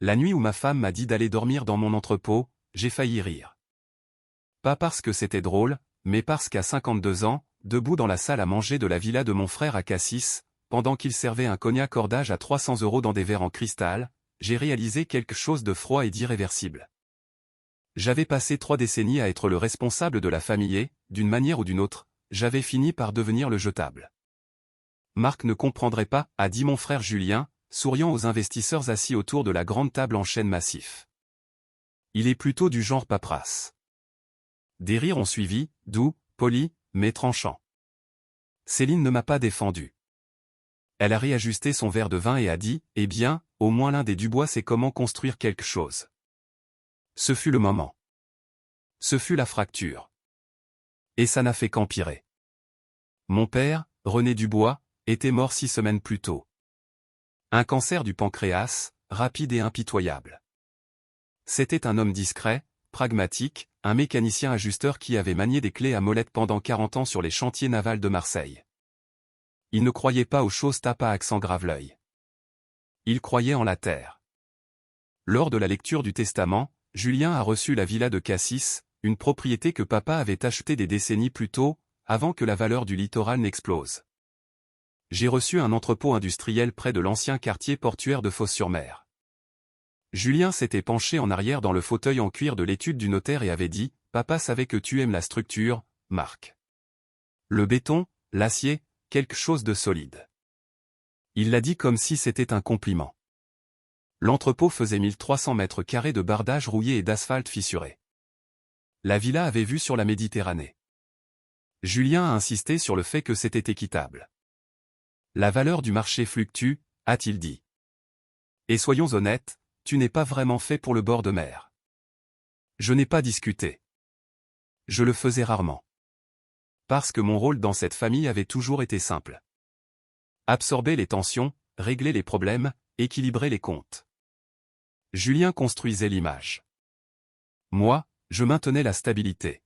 La nuit où ma femme m'a dit d'aller dormir dans mon entrepôt, j'ai failli rire. Pas parce que c'était drôle, mais parce qu'à 52 ans, debout dans la salle à manger de la villa de mon frère à Cassis, pendant qu'il servait un cognac cordage à 300 € dans des verres en cristal, j'ai réalisé quelque chose de froid et d'irréversible. J'avais passé 3 décennies à être le responsable de la famille et, d'une manière ou d'une autre, j'avais fini par devenir le jetable. Marc ne comprendrait pas, a dit mon frère Julien, souriant aux investisseurs assis autour de la grande table en chêne massif. Il est plutôt du genre paperasse. Des rires ont suivi, doux, polis, mais tranchants. Céline ne m'a pas défendu. Elle a réajusté son verre de vin et a dit, eh bien, au moins l'un des Dubois sait comment construire quelque chose. Ce fut le moment. Ce fut la fracture. Et ça n'a fait qu'empirer. Mon père, René Dubois, était mort 6 semaines plus tôt. Un cancer du pancréas, rapide et impitoyable. C'était un homme discret, pragmatique, un mécanicien ajusteur qui avait manié des clés à molette pendant 40 ans sur les chantiers navals de Marseille. Il ne croyait pas aux choses tape à accent Graveleuil. Il croyait en la terre. Lors de la lecture du testament, Julien a reçu la villa de Cassis, une propriété que papa avait achetée des décennies plus tôt, avant que la valeur du littoral n'explose. J'ai reçu un entrepôt industriel près de l'ancien quartier portuaire de Fos-sur-Mer. Julien s'était penché en arrière dans le fauteuil en cuir de l'étude du notaire et avait dit « Papa savait que tu aimes la structure, Marc. Le béton, l'acier, quelque chose de solide. » Il l'a dit comme si c'était un compliment. L'entrepôt faisait 1300 mètres carrés de bardage rouillé et d'asphalte fissuré. La villa avait vue sur la Méditerranée. Julien a insisté sur le fait que c'était équitable. La valeur du marché fluctue, a-t-il dit. Et soyons honnêtes, tu n'es pas vraiment fait pour le bord de mer. Je n'ai pas discuté. Je le faisais rarement. Parce que mon rôle dans cette famille avait toujours été simple. Absorber les tensions, régler les problèmes, équilibrer les comptes. Julien construisait l'image. Moi, je maintenais la stabilité.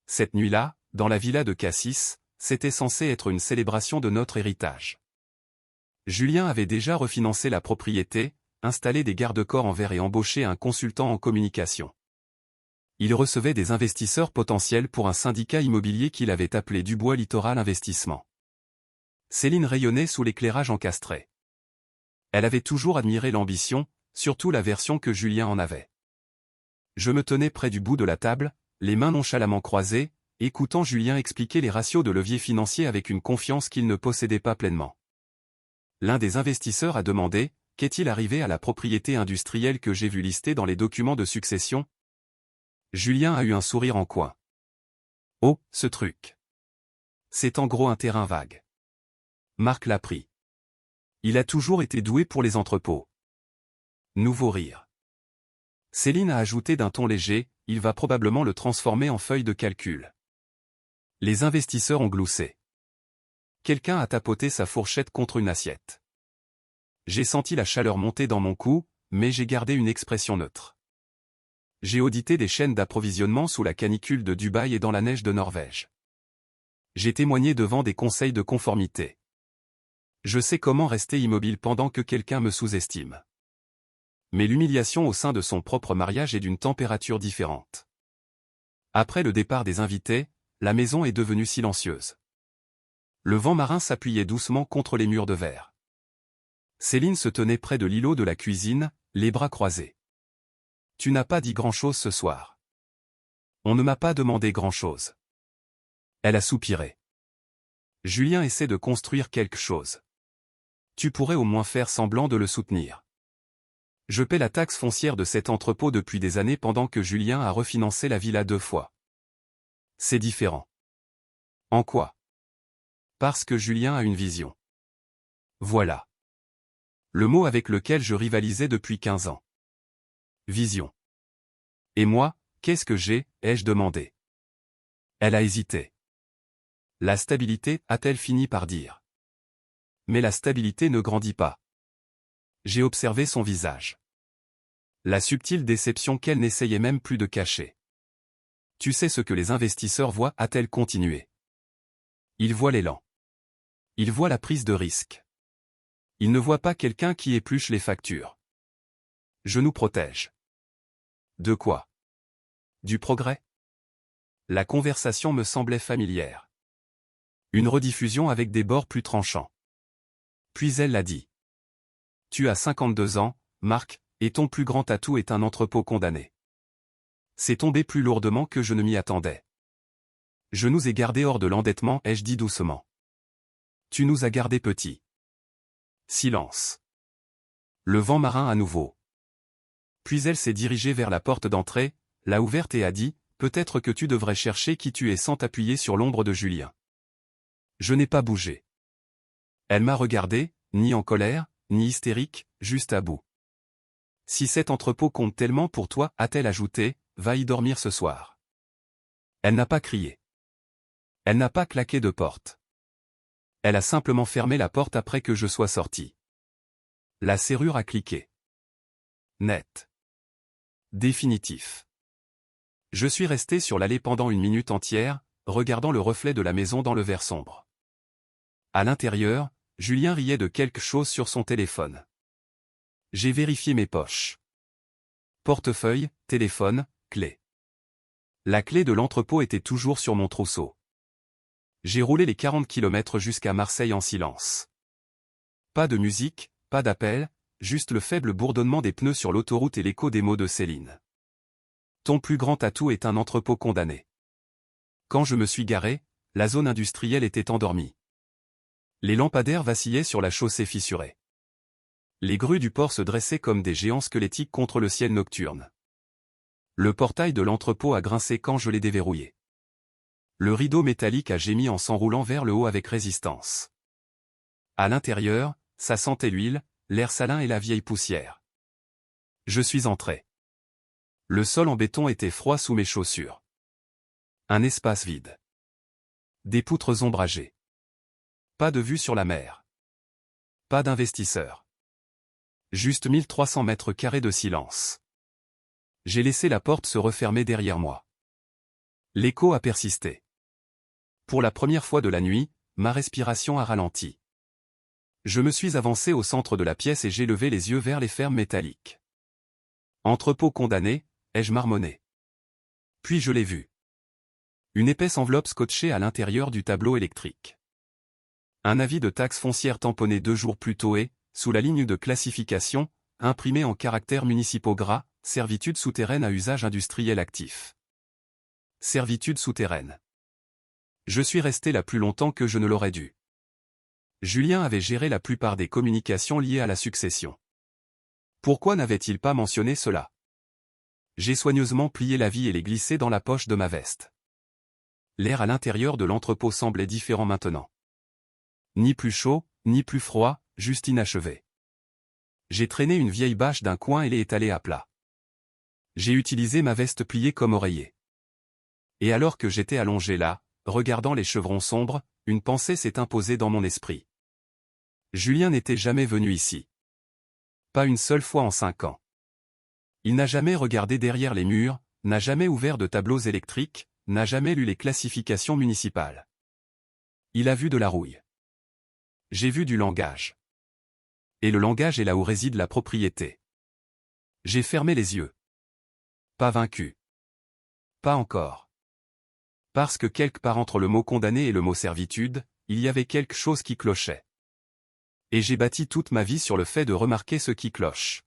Cette nuit-là, dans la villa de Cassis, c'était censé être une célébration de notre héritage. Julien avait déjà refinancé la propriété, installé des garde-corps en verre et embauché un consultant en communication. Il recevait des investisseurs potentiels pour un syndicat immobilier qu'il avait appelé Dubois Littoral Investissement. Céline rayonnait sous l'éclairage encastré. Elle avait toujours admiré l'ambition, surtout la version que Julien en avait. Je me tenais près du bout de la table, les mains nonchalamment croisées, écoutant Julien expliquer les ratios de levier financier avec une confiance qu'il ne possédait pas pleinement. L'un des investisseurs a demandé « Qu'est-il arrivé à la propriété industrielle que j'ai vue listée dans les documents de succession ?» Julien a eu un sourire en coin. « Oh, ce truc. C'est en gros un terrain vague. » Marc l'a pris. Il a toujours été doué pour les entrepôts. Nouveau rire. Céline a ajouté d'un ton léger, il va probablement le transformer en feuille de calcul. Les investisseurs ont gloussé. Quelqu'un a tapoté sa fourchette contre une assiette. J'ai senti la chaleur monter dans mon cou, mais j'ai gardé une expression neutre. J'ai audité des chaînes d'approvisionnement sous la canicule de Dubaï et dans la neige de Norvège. J'ai témoigné devant des conseils de conformité. Je sais comment rester immobile pendant que quelqu'un me sous-estime. Mais l'humiliation au sein de son propre mariage est d'une température différente. Après le départ des invités, la maison est devenue silencieuse. Le vent marin s'appuyait doucement contre les murs de verre. Céline se tenait près de l'îlot de la cuisine, les bras croisés. « Tu n'as pas dit grand-chose ce soir. » « On ne m'a pas demandé grand-chose. » Elle a soupiré. Julien essaie de construire quelque chose. Tu pourrais au moins faire semblant de le soutenir. Je paie la taxe foncière de cet entrepôt depuis des années pendant que Julien a refinancé la villa 2 fois. C'est différent. En quoi? Parce que Julien a une vision. Voilà. Le mot avec lequel je rivalisais depuis 15 ans. Vision. Et moi, qu'est-ce que j'ai, ai-je demandé. Elle a hésité. La stabilité, a-t-elle fini par dire. Mais la stabilité ne grandit pas. J'ai observé son visage. La subtile déception qu'elle n'essayait même plus de cacher. Tu sais ce que les investisseurs voient, a-t-elle continué. Ils voient l'élan. Ils voient la prise de risque. Ils ne voient pas quelqu'un qui épluche les factures. Je nous protège. De quoi? Du progrès? La conversation me semblait familière. Une rediffusion avec des bords plus tranchants. Puis elle l'a dit. Tu as 52 ans, Marc, et ton plus grand atout est un entrepôt condamné. C'est tombé plus lourdement que je ne m'y attendais. Je nous ai gardés hors de l'endettement, ai-je dit doucement. Tu nous as gardés petits. Silence. Le vent marin à nouveau. Puis elle s'est dirigée vers la porte d'entrée, l'a ouverte et a dit, peut-être que tu devrais chercher qui tu es sans t'appuyer sur l'ombre de Julien. Je n'ai pas bougé. Elle m'a regardé, ni en colère, ni hystérique, juste à bout. Si cet entrepôt compte tellement pour toi, a-t-elle ajouté, va y dormir ce soir. Elle n'a pas crié. Elle n'a pas claqué de porte. Elle a simplement fermé la porte après que je sois sorti. La serrure a cliqué. Net. Définitif. Je suis resté sur l'allée pendant une minute entière, regardant le reflet de la maison dans le verre sombre. À l'intérieur, Julien riait de quelque chose sur son téléphone. J'ai vérifié mes poches. Portefeuille, téléphone, clé. La clé de l'entrepôt était toujours sur mon trousseau. J'ai roulé les 40 km jusqu'à Marseille en silence. Pas de musique, pas d'appel, juste le faible bourdonnement des pneus sur l'autoroute et l'écho des mots de Céline. Ton plus grand atout est un entrepôt condamné. Quand je me suis garé, la zone industrielle était endormie. Les lampadaires vacillaient sur la chaussée fissurée. Les grues du port se dressaient comme des géants squelettiques contre le ciel nocturne. Le portail de l'entrepôt a grincé quand je l'ai déverrouillé. Le rideau métallique a gémi en s'enroulant vers le haut avec résistance. À l'intérieur, ça sentait l'huile, l'air salin et la vieille poussière. Je suis entré. Le sol en béton était froid sous mes chaussures. Un espace vide. Des poutres ombragées. Pas de vue sur la mer. Pas d'investisseurs. Juste 1300 mètres carrés de silence. J'ai laissé la porte se refermer derrière moi. L'écho a persisté. Pour la première fois de la nuit, ma respiration a ralenti. Je me suis avancé au centre de la pièce et j'ai levé les yeux vers les fermes métalliques. Entrepôt condamné, ai-je marmonné. Puis je l'ai vu. Une épaisse enveloppe scotchée à l'intérieur du tableau électrique. Un avis de taxe foncière tamponné 2 jours plus tôt et, sous la ligne de classification, imprimé en caractères municipaux gras, servitude souterraine à usage industriel actif. Servitude souterraine. Je suis resté là plus longtemps que je ne l'aurais dû. Julien avait géré la plupart des communications liées à la succession. Pourquoi n'avait-il pas mentionné cela? J'ai soigneusement plié l'avis et l'ai glissé dans la poche de ma veste. L'air à l'intérieur de l'entrepôt semblait différent maintenant. Ni plus chaud, ni plus froid, juste inachevé. J'ai traîné une vieille bâche d'un coin et l'ai étalée à plat. J'ai utilisé ma veste pliée comme oreiller. Et alors que j'étais allongé là, regardant les chevrons sombres, une pensée s'est imposée dans mon esprit. Julien n'était jamais venu ici. Pas une seule fois en 5 ans. Il n'a jamais regardé derrière les murs, n'a jamais ouvert de tableaux électriques, n'a jamais lu les classifications municipales. Il a vu de la rouille. J'ai vu du langage. Et le langage est là où réside la propriété. J'ai fermé les yeux. Pas vaincu. Pas encore. Parce que quelque part entre le mot condamné et le mot servitude, il y avait quelque chose qui clochait. Et j'ai bâti toute ma vie sur le fait de remarquer ce qui cloche.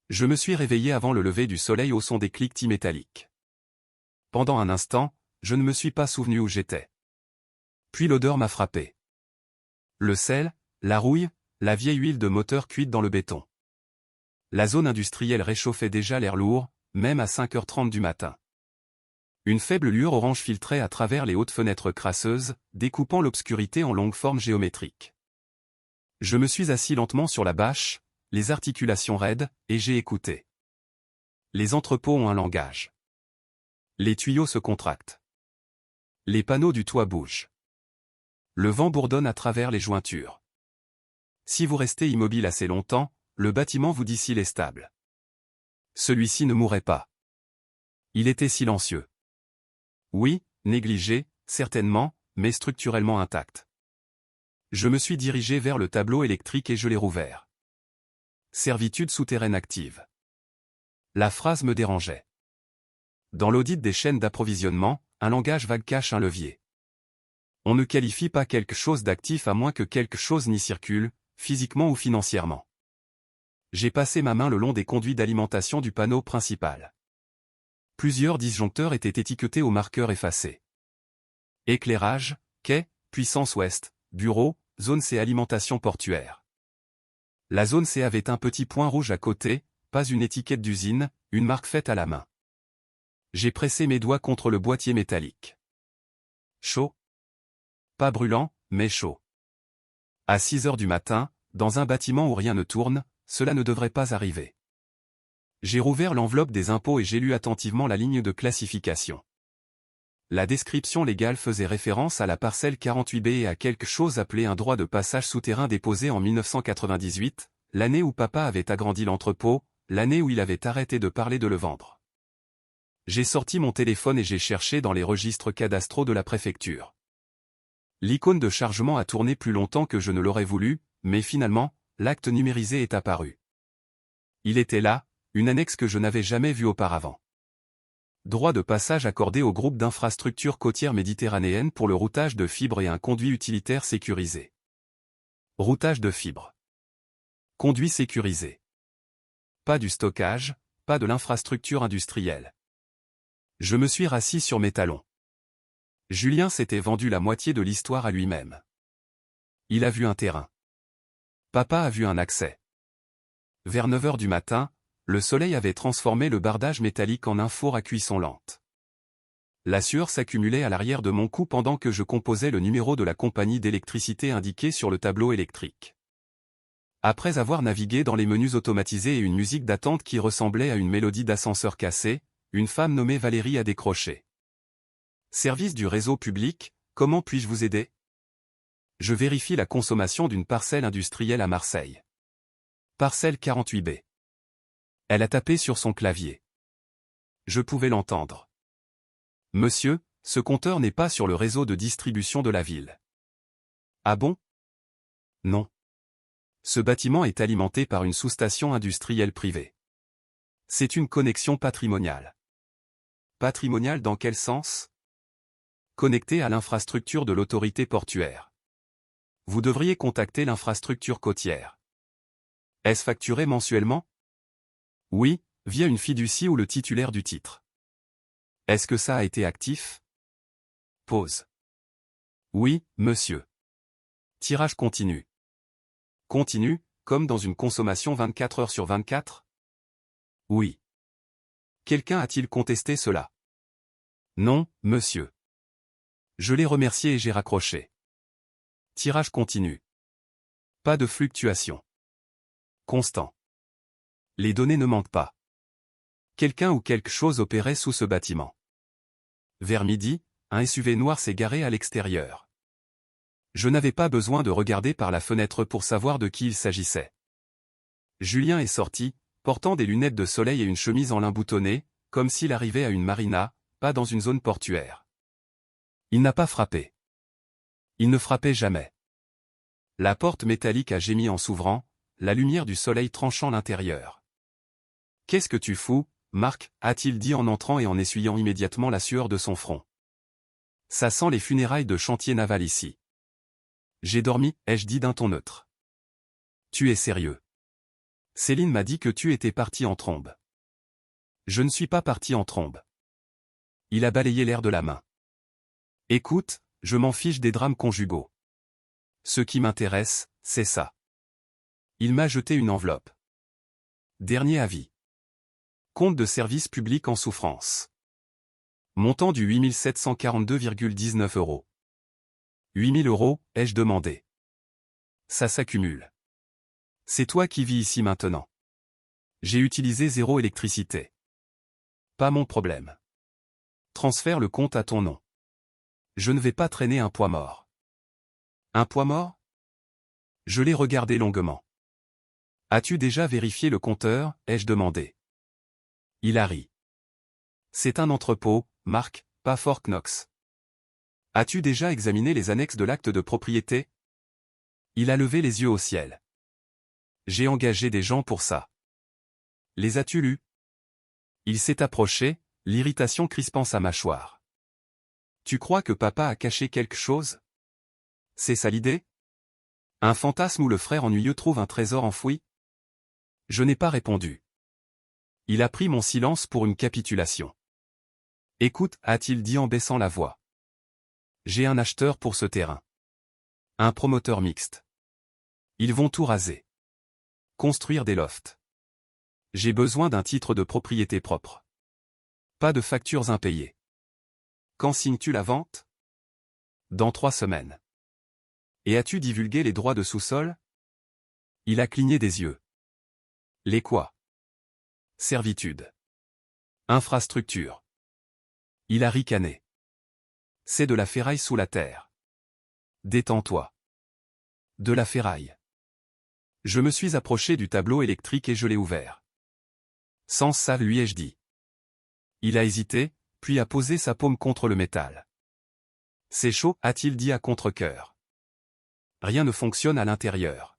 Je me suis réveillé avant le lever du soleil au son des cliquetis métalliques. Pendant un instant, je ne me suis pas souvenu où j'étais. Puis l'odeur m'a frappé. Le sel, la rouille, la vieille huile de moteur cuite dans le béton. La zone industrielle réchauffait déjà l'air lourd, même à 5h30 du matin. Une faible lueur orange filtrait à travers les hautes fenêtres crasseuses, découpant l'obscurité en longues formes géométriques. Je me suis assis lentement sur la bâche, les articulations raides, et j'ai écouté. Les entrepôts ont un langage. Les tuyaux se contractent. Les panneaux du toit bougent. Le vent bourdonne à travers les jointures. Si vous restez immobile assez longtemps, le bâtiment vous dit s'il est stable. Celui-ci ne mourait pas. Il était silencieux. Oui, négligé, certainement, mais structurellement intact. Je me suis dirigé vers le tableau électrique et je l'ai rouvert. Servitude souterraine active. La phrase me dérangeait. Dans l'audit des chaînes d'approvisionnement, un langage vague cache un levier. On ne qualifie pas quelque chose d'actif à moins que quelque chose n'y circule, physiquement ou financièrement. J'ai passé ma main le long des conduits d'alimentation du panneau principal. Plusieurs disjoncteurs étaient étiquetés au marqueur effacé. Éclairage, quai, puissance ouest, bureau, zone C alimentation portuaire. La zone C avait un petit point rouge à côté, pas une étiquette d'usine, une marque faite à la main. J'ai pressé mes doigts contre le boîtier métallique. Chaud. Pas brûlant, mais chaud. À 6 heures du matin, dans un bâtiment où rien ne tourne, cela ne devrait pas arriver. J'ai rouvert l'enveloppe des impôts et j'ai lu attentivement la ligne de classification. La description légale faisait référence à la parcelle 48B et à quelque chose appelé un droit de passage souterrain déposé en 1998, l'année où papa avait agrandi l'entrepôt, l'année où il avait arrêté de parler de le vendre. J'ai sorti mon téléphone et j'ai cherché dans les registres cadastraux de la préfecture. L'icône de chargement a tourné plus longtemps que je ne l'aurais voulu, mais finalement, l'acte numérisé est apparu. Il était là, une annexe que je n'avais jamais vue auparavant. Droit de passage accordé au groupe d'infrastructures côtières méditerranéennes pour le routage de fibres et un conduit utilitaire sécurisé. Routage de fibres. Conduit sécurisé. Pas du stockage, pas de l'infrastructure industrielle. Je me suis rassis sur mes talons. Julien s'était vendu la moitié de l'histoire à lui-même. Il a vu un terrain. Papa a vu un accès. Vers 9 heures du matin, le soleil avait transformé le bardage métallique en un four à cuisson lente. La sueur s'accumulait à l'arrière de mon cou pendant que je composais le numéro de la compagnie d'électricité indiqué sur le tableau électrique. Après avoir navigué dans les menus automatisés et une musique d'attente qui ressemblait à une mélodie d'ascenseur cassé, une femme nommée Valérie a décroché. Service du réseau public, comment puis-je vous aider? Je vérifie la consommation d'une parcelle industrielle à Marseille. Parcelle 48B. Elle a tapé sur son clavier. Je pouvais l'entendre. Monsieur, ce compteur n'est pas sur le réseau de distribution de la ville. Ah bon? Non. Ce bâtiment est alimenté par une sous-station industrielle privée. C'est une connexion patrimoniale. Patrimoniale dans quel sens? Connectée à l'infrastructure de l'autorité portuaire. Vous devriez contacter l'infrastructure côtière. Est-ce facturé mensuellement? Oui, via une fiducie ou le titulaire du titre. Est-ce que ça a été actif? Pause. Oui, monsieur. Tirage continu. Continu, comme dans une consommation 24 heures sur 24? Oui. Quelqu'un a-t-il contesté cela? Non, monsieur. Je l'ai remercié et j'ai raccroché. Tirage continu. Pas de fluctuation. Constant. Les données ne manquent pas. Quelqu'un ou quelque chose opérait sous ce bâtiment. Vers midi, un SUV noir s'est garé à l'extérieur. Je n'avais pas besoin de regarder par la fenêtre pour savoir de qui il s'agissait. Julien est sorti, portant des lunettes de soleil et une chemise en lin boutonné, comme s'il arrivait à une marina, pas dans une zone portuaire. Il n'a pas frappé. Il ne frappait jamais. La porte métallique a gémi en s'ouvrant, la lumière du soleil tranchant l'intérieur. « Qu'est-ce que tu fous, Marc » a-t-il dit en entrant et en essuyant immédiatement la sueur de son front. « Ça sent les funérailles de chantier naval ici. »« J'ai dormi » ai-je dit d'un ton neutre. « Tu es sérieux. Céline m'a dit que tu étais parti en trombe. »« Je ne suis pas parti en trombe. » Il a balayé l'air de la main. « Écoute, je m'en fiche des drames conjugaux. Ce qui m'intéresse, c'est ça. » Il m'a jeté une enveloppe. Dernier avis. Compte de service public en souffrance. Montant du 8 742,19 €. 8 000 €, ai-je demandé. Ça s'accumule. C'est toi qui vis ici maintenant. J'ai utilisé 0 électricité. Pas mon problème. Transfère le compte à ton nom. Je ne vais pas traîner un poids mort. Un poids mort? Je l'ai regardé longuement. As-tu déjà vérifié le compteur, ai-je demandé. Il a ri. C'est un entrepôt, Marc, pas Fort Knox. As-tu déjà examiné les annexes de l'acte de propriété? Il a levé les yeux au ciel. J'ai engagé des gens pour ça. Les as-tu lus? Il s'est approché, l'irritation crispant sa mâchoire. Tu crois que papa a caché quelque chose? C'est ça l'idée? Un fantasme où le frère ennuyeux trouve un trésor enfoui? Je n'ai pas répondu. Il a pris mon silence pour une capitulation. Écoute, a-t-il dit en baissant la voix. J'ai un acheteur pour ce terrain. Un promoteur mixte. Ils vont tout raser. Construire des lofts. J'ai besoin d'un titre de propriété propre. Pas de factures impayées. Quand signes-tu la vente? Dans 3 semaines. Et as-tu divulgué les droits de sous-sol? Il a cligné des yeux. Les quoi? Servitude. Infrastructure. Il a ricané. C'est de la ferraille sous la terre. Détends-toi. De la ferraille. Je me suis approché du tableau électrique et je l'ai ouvert. Sans ça, lui ai-je dit. Il a hésité, puis a posé sa paume contre le métal. C'est chaud, a-t-il dit à contre-cœur. Rien ne fonctionne à l'intérieur.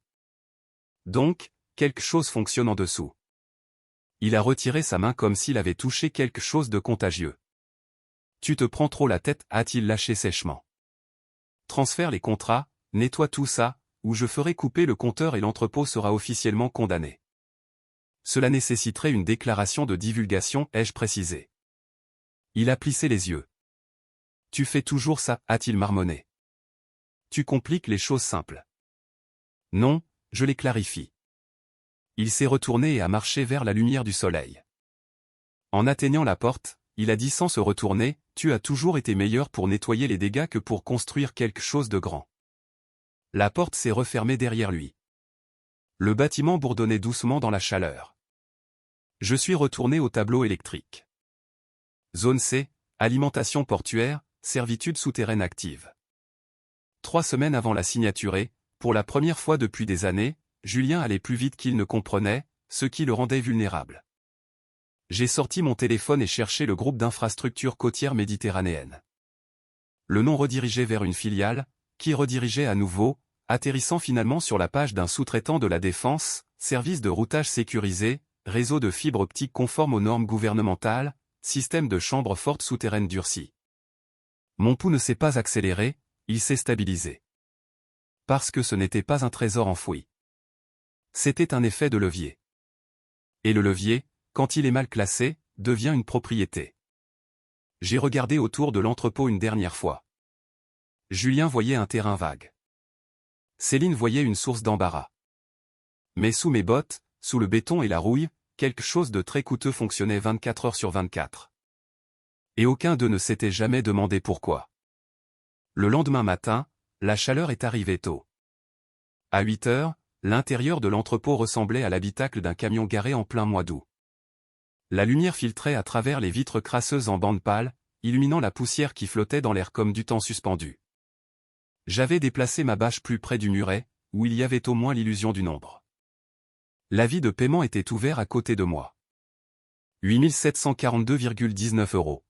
Donc, quelque chose fonctionne en dessous. Il a retiré sa main comme s'il avait touché quelque chose de contagieux. Tu te prends trop la tête, a-t-il lâché sèchement. Transfère les contrats, nettoie tout ça, ou je ferai couper le compteur et l'entrepôt sera officiellement condamné. Cela nécessiterait une déclaration de divulgation, ai-je précisé. Il a plissé les yeux. Tu fais toujours ça, a-t-il marmonné. Tu compliques les choses simples. Non, je les clarifie. Il s'est retourné et a marché vers la lumière du soleil. En atteignant la porte, il a dit sans se retourner, tu as toujours été meilleur pour nettoyer les dégâts que pour construire quelque chose de grand. La porte s'est refermée derrière lui. Le bâtiment bourdonnait doucement dans la chaleur. Je suis retourné au tableau électrique. Zone C, alimentation portuaire, servitude souterraine active. 3 semaines avant la signature et, pour la première fois depuis des années, Julien allait plus vite qu'il ne comprenait, ce qui le rendait vulnérable. J'ai sorti mon téléphone et cherché le groupe d'infrastructures côtières méditerranéennes. Le nom redirigeait vers une filiale, qui redirigeait à nouveau, atterrissant finalement sur la page d'un sous-traitant de la Défense, service de routage sécurisé, réseau de fibre optique conforme aux normes gouvernementales, système de chambres fortes souterraines durcies. Mon pouls ne s'est pas accéléré, il s'est stabilisé. Parce que ce n'était pas un trésor enfoui. C'était un effet de levier. Et le levier, quand il est mal classé, devient une propriété. J'ai regardé autour de l'entrepôt une dernière fois. Julien voyait un terrain vague. Céline voyait une source d'embarras. Mais sous mes bottes, sous le béton et la rouille, quelque chose de très coûteux fonctionnait 24 heures sur 24. Et aucun d'eux ne s'était jamais demandé pourquoi. Le lendemain matin, la chaleur est arrivée tôt. À 8 heures, l'intérieur de l'entrepôt ressemblait à l'habitacle d'un camion garé en plein mois d'août. La lumière filtrait à travers les vitres crasseuses en bande pâle, illuminant la poussière qui flottait dans l'air comme du temps suspendu. J'avais déplacé ma bâche plus près du muret, où il y avait au moins l'illusion du nombre. L'avis de paiement était ouvert à côté de moi. 8742,19 €.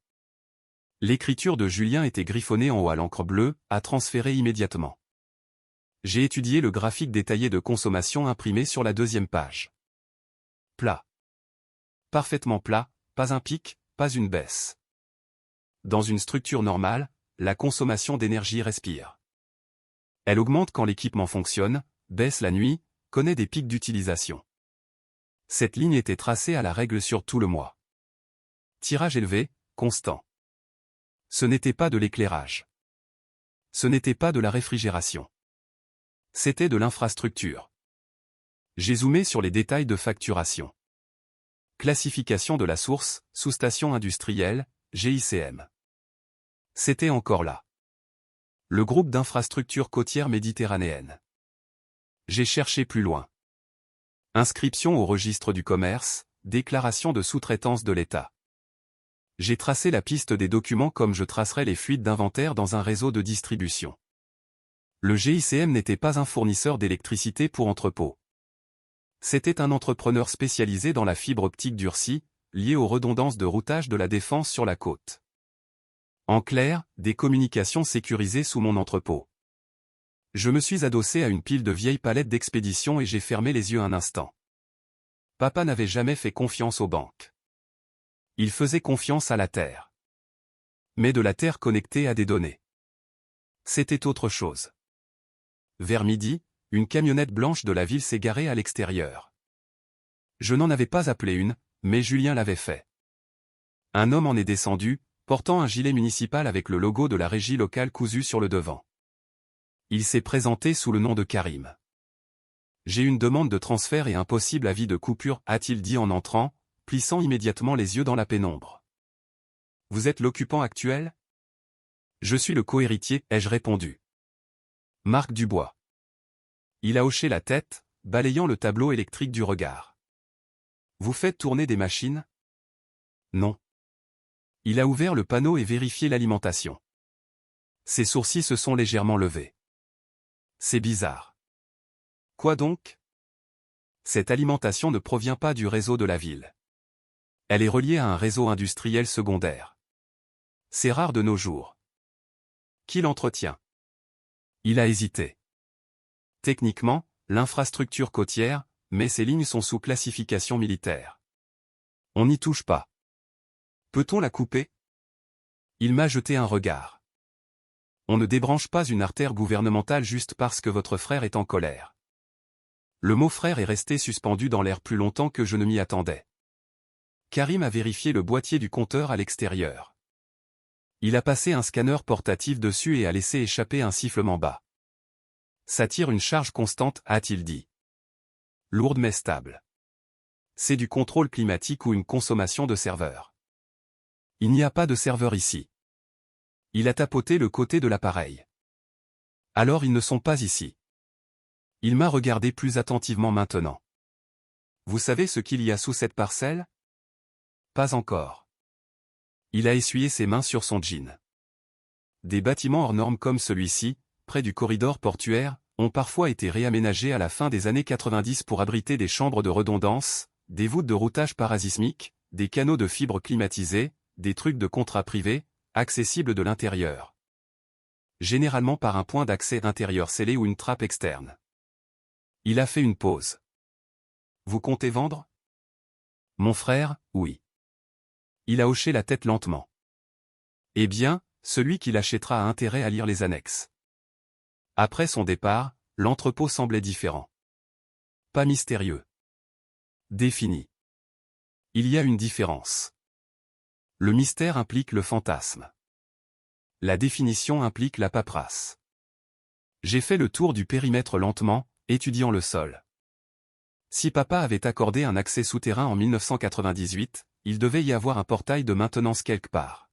L'écriture de Julien était griffonnée en haut à l'encre bleue, à transférer immédiatement. J'ai étudié le graphique détaillé de consommation imprimé sur la 2e page. Plat. Parfaitement plat, pas un pic, pas une baisse. Dans une structure normale, la consommation d'énergie respire. Elle augmente quand l'équipement fonctionne, baisse la nuit, connaît des pics d'utilisation. Cette ligne était tracée à la règle sur tout le mois. Tirage élevé, constant. Ce n'était pas de l'éclairage. Ce n'était pas de la réfrigération. C'était de l'infrastructure. J'ai zoomé sur les détails de facturation. Classification de la source, sous-station industrielle, GICM. C'était encore là. Le groupe d'infrastructures côtières méditerranéennes. J'ai cherché plus loin. Inscription au registre du commerce, déclaration de sous-traitance de l'État. J'ai tracé la piste des documents comme je tracerais les fuites d'inventaire dans un réseau de distribution. Le GICM n'était pas un fournisseur d'électricité pour entrepôts. C'était un entrepreneur spécialisé dans la fibre optique durcie, lié aux redondances de routage de la Défense sur la côte. En clair, des communications sécurisées sous mon entrepôt. Je me suis adossé à une pile de vieilles palettes d'expédition et j'ai fermé les yeux un instant. Papa n'avait jamais fait confiance aux banques. Il faisait confiance à la Terre. Mais de la Terre connectée à des données. C'était autre chose. Vers midi, une camionnette blanche de la ville s'est garée à l'extérieur. Je n'en avais pas appelé une, mais Julien l'avait fait. Un homme en est descendu, portant un gilet municipal avec le logo de la régie locale cousu sur le devant. Il s'est présenté sous le nom de Karim. J'ai une demande de transfert et un possible avis de coupure, a-t-il dit en entrant, plissant immédiatement les yeux dans la pénombre. Vous êtes l'occupant actuel? Je suis le cohéritier, ai-je répondu. Marc Dubois. Il a hoché la tête, balayant le tableau électrique du regard. Vous faites tourner des machines? Non. Il a ouvert le panneau et vérifié l'alimentation. Ses sourcils se sont légèrement levés. C'est bizarre. Quoi donc? Cette alimentation ne provient pas du réseau de la ville. Elle est reliée à un réseau industriel secondaire. C'est rare de nos jours. Qui l'entretient? Il a hésité. Techniquement, l'infrastructure côtière, mais ces lignes sont sous classification militaire. On n'y touche pas. Peut-on la couper? Il m'a jeté un regard. On ne débranche pas une artère gouvernementale juste parce que votre frère est en colère. Le mot frère est resté suspendu dans l'air plus longtemps que je ne m'y attendais. Karim a vérifié le boîtier du compteur à l'extérieur. Il a passé un scanner portatif dessus et a laissé échapper un sifflement bas. Ça tire une charge constante, a-t-il dit. Lourde mais stable. C'est du contrôle climatique ou une consommation de serveur. Il n'y a pas de serveur ici. Il a tapoté le côté de l'appareil. Alors ils ne sont pas ici. Il m'a regardé plus attentivement maintenant. Vous savez ce qu'il y a sous cette parcelle? Pas encore. Il a essuyé ses mains sur son jean. Des bâtiments hors normes comme celui-ci, près du corridor portuaire, ont parfois été réaménagés à la fin des années 90 pour abriter des chambres de redondance, des voûtes de routage parasismique, des canaux de fibres climatisés, des trucs de contrat privé, accessibles de l'intérieur. Généralement par un point d'accès intérieur scellé ou une trappe externe. Il a fait une pause. Vous comptez vendre? Mon frère, oui. Il a hoché la tête lentement. Eh bien, celui qui l'achètera a intérêt à lire les annexes. Après son départ, l'entrepôt semblait différent. Pas mystérieux. Défini. Il y a une différence. Le mystère implique le fantasme. La définition implique la paperasse. J'ai fait le tour du périmètre lentement, étudiant le sol. Si papa avait accordé un accès souterrain en 1998, il devait y avoir un portail de maintenance quelque part.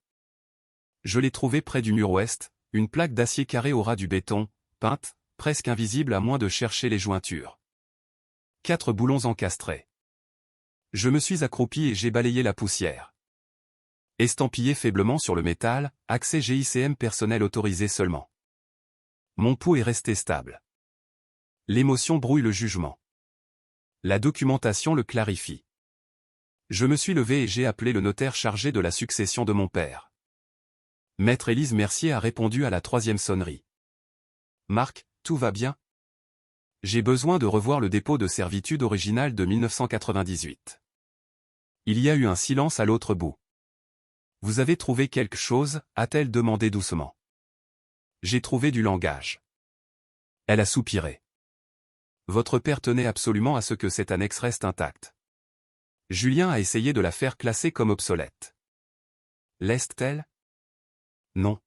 Je l'ai trouvé près du mur ouest, une plaque d'acier carré au ras du béton, peinte, presque invisible à moins de chercher les jointures. 4 boulons encastrés. Je me suis accroupi et j'ai balayé la poussière. Estampillé faiblement sur le métal, accès GICM personnel autorisé seulement. Mon pouls est resté stable. L'émotion brouille le jugement. La documentation le clarifie. Je me suis levé et j'ai appelé le notaire chargé de la succession de mon père. Maître Élise Mercier a répondu à la 3e sonnerie. Marc, tout va bien? J'ai besoin de revoir le dépôt de servitude original de 1998. Il y a eu un silence à l'autre bout. Vous avez trouvé quelque chose, a-t-elle demandé doucement. J'ai trouvé du langage. Elle a soupiré. Votre père tenait absolument à ce que cette annexe reste intacte. Julien a essayé de la faire classer comme obsolète. L'est-elle? Non.